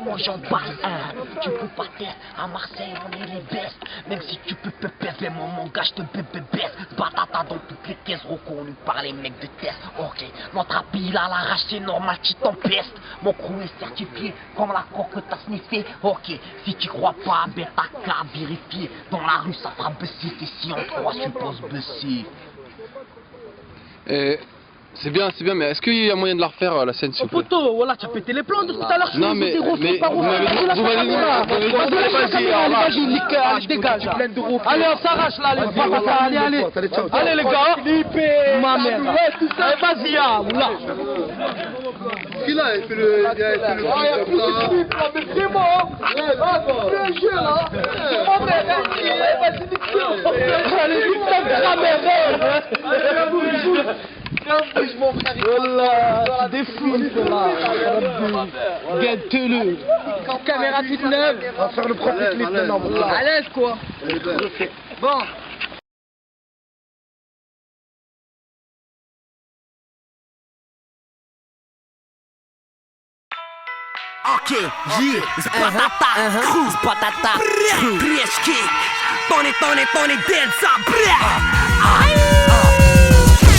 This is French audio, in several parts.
moi j'en parle un. Tu peux pas taire, à Marseille on est les bestes. Même si tu peux pépé, mon gars, je te baisse. Batata dans toutes les caisses reconnues par les mecs de test. Ok, notre appli à l'arrache, c'est normal, tu t'empestes. Mon crew est certifié comme la coque que t'as sniffé. Ok, si tu crois pas, ben t'as qu'à vérifier. Dans la rue ça fera bussif et si on croit suppose bussif. C'est bien, mais est-ce qu'il y a moyen de la refaire la scène, s'il vous plaît? Poto, voilà, tu as pété les plans de tout à l'heure. Non, mais vous m'avez dit, vas-y, dégage. Allez, on s'arrache là, allez. Allez les gars. Ma mère. Vas-y, là. Qui là, il fait le... Il a fait le clip là, mais vraiment. C'est un jeu là. Ma mère, vas-y, nique-le. Allez, nique ta mère. Voilà, des fous là. Guette-le. Caméra toute neuve. On va faire le premier clip maintenant. À l'aise quoi. Bon. Ok, yeah, Spatata, Cruz, Patata, Prieschki, Tony, Delsa,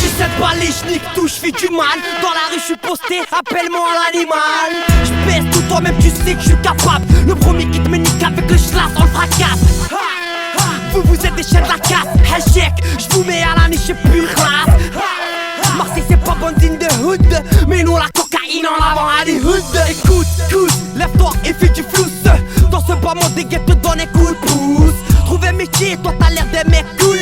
J'ai 7 balles et j'nique tout, j'fais du mal. Dans la rue j'suis posté, appelle-moi l'animal. J'pèse tout, toi-même tu sais que j'suis capable. Le premier qui te me nique avec le schlass, on le fracasse. Vous êtes des chiens de la casse, échec. J'vous mets à la niche pure classe. Marseille c'est pas bandine de hood, mais nous la cocaïne en avant à des hoods. Écoute, lève-toi et fais du flous. Dans ce bas mon déguet te donne un coup de pouce. Trouve un métier, toi t'as l'air d'un mec cool.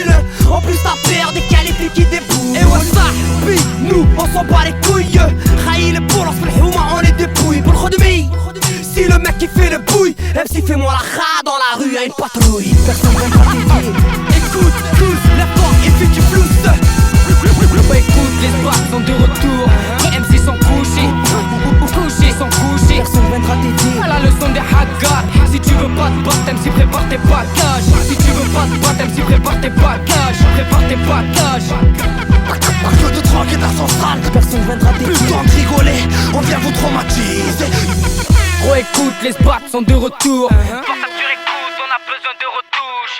En plus t'as peur des qualités qui débouillent. Et ouais ça, puis nous on s'en bat les couilles. Raï le pour lance le houma on les dépouille. Pour le demi, si le mec qui fait le bouille, MC fais-moi la ra dans la rue à une patrouille. Personne viendra t'aider. Écoute, lève-toi et fais du flous. Bah écoute, les spots sont de retour. Les MC sont couchés, ou couchés, sont couchés. Personne viendra t'aider. À la leçon des haggard. Si tu veux pas te battre, MC prépare tes bagages. Si tu veux pas te battre, MC prépare tes bagages. Prépare tes bagages. Par que de drogue et d'argent sale. Personne viendra t'aider. Plus le temps de rigoler, on vient vous traumatiser. Gros écoute, les spots sont de retour. Pour ça que tu écoutes, on a besoin de retouches.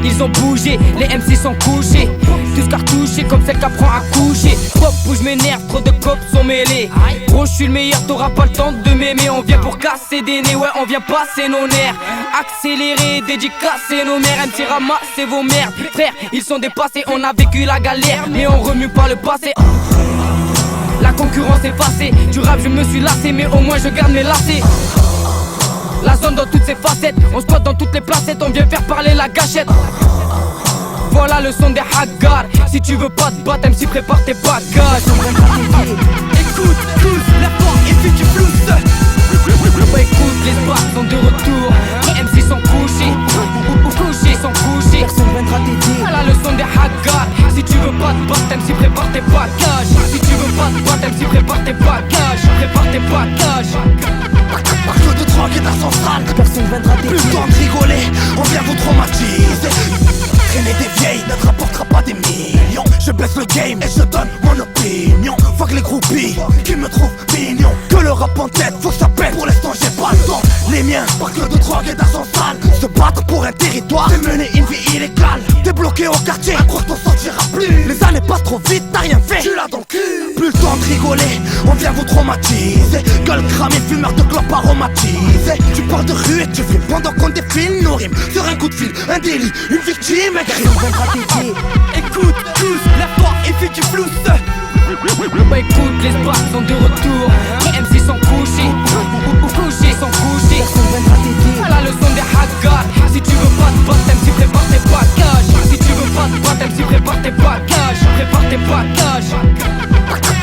Ils ont bougé, les MC sont couchés. Tous cartouchés comme celle qui apprend à coucher. Pop où je m'énerve, trop de cops sont mêlés. Gros je suis le meilleur, t'auras pas le temps de m'aimer. On vient pour casser des nez, ouais on vient passer nos nerfs. Accélérer, dédicacer nos mères. MC ramasser vos merdes. Frère, ils sont dépassés, on a vécu la galère. Mais on remue pas le passé. La concurrence est passée. Du rap je me suis lassé, mais au moins je garde mes lacets. La zone dans toutes ses facettes. On squatte dans toutes les placettes, on vient faire parler la gâchette. Voilà le son des haggard. Si tu veux pas te battre, MC prépare tes bagages. Écoute, lève-toi et fais du flous. Bah écoute, les spots sont de retour. Les MC sont couchés, ou couchés, sont couchés. Personne viendra t'aider. À la leçon des haggard. Si tu veux pas te battre, MC prépare tes bagages. Si tu veux pas te battre, MC prépare tes bagages. Prépare tes bagages. Par que de drogue et d'argent sale. Personne viendra t'aider. Plus le temps de rigoler, on vient vous traumatiser. Traîner des vieilles ne te rapportera pas des millions. Je baisse le game et je donne mon opinion. Fuck les groupies qui me trouvent mignon. Que le rap en tête, faut que ça pète. Pour l'instant j'ai pas le temps. Les miens, par que de drogue et d'argent sale. Se battre pour un territoire, c'est mener une vie illégale. T'es bloqué au quartier, à croire que t'en sortiras plus. Les années passent trop vite, t'as rien fait, tu l'as dans le cul. Plus le temps de rigoler, on vient vous traumatiser. Gueule cramée, fumeur de clopes aromatisées. Tu parles de rue et tu filmes pendant qu'on défile nos rimes. Sur un coup de fil, un délit, une victime. Personne viendra t'aider. Écoute, lève-toi et fais du flous. Bah écoute, les spots sont de retour. Les MC sont couchés, ou couchés, sont couchés. Personne viendra t'aider. À la leçon des haggard. Si tu veux pas te battre, MC prépare tes bagages. Si tu veux pas te battre, MC prépare tes bagages. Prépare tes bagages.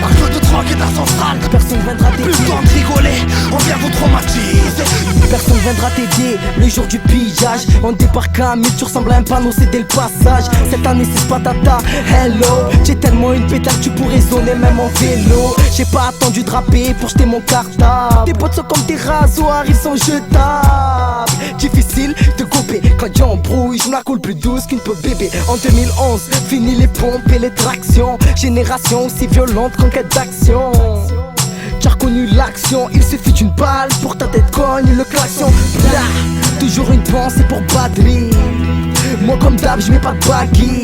Par que de drogue et d'argent sale. Personne viendra t'aider. Plus le temps de rigoler, on vient vous traumatiser. Personne viendra t'aider. Le jour du pillage, on débarque à 1000, tu ressembles à un panneau, c'est dès le passage. Cette année c'est Spatata, hello. J'ai tellement une pétale, tu pourrais zoner même en vélo. J'ai pas attendu de rapper pour jeter mon cartable. Tes potes sont comme des rasoirs, ils sont jetables. Difficile de couper quand j'ai embrouille, je me la coule plus douce qu'une peu bébé. En 2011, fini les pompes et les tractions. Génération aussi violente, conquête d'action. déjà reconnu l'action. Il suffit d'une balle pour ta tête cogne le klaxon. Blah, toujours une pensée pour Badri. Moi comme d'hab je mets pas de baggy.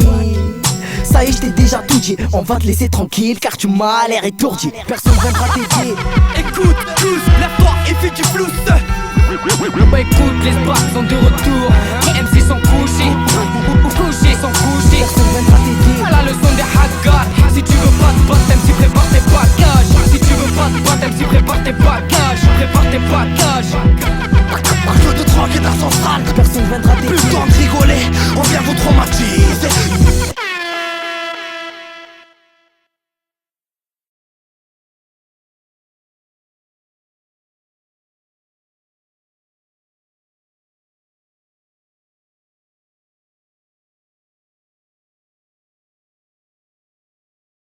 Ça y est, je t'ai déjà tout dit. On va te laisser tranquille car tu m'as l'air étourdi. Personne viendra t'aider. Écoute tous, lève-toi et fais du flousse. Bah écoute, les sparks sont de retour.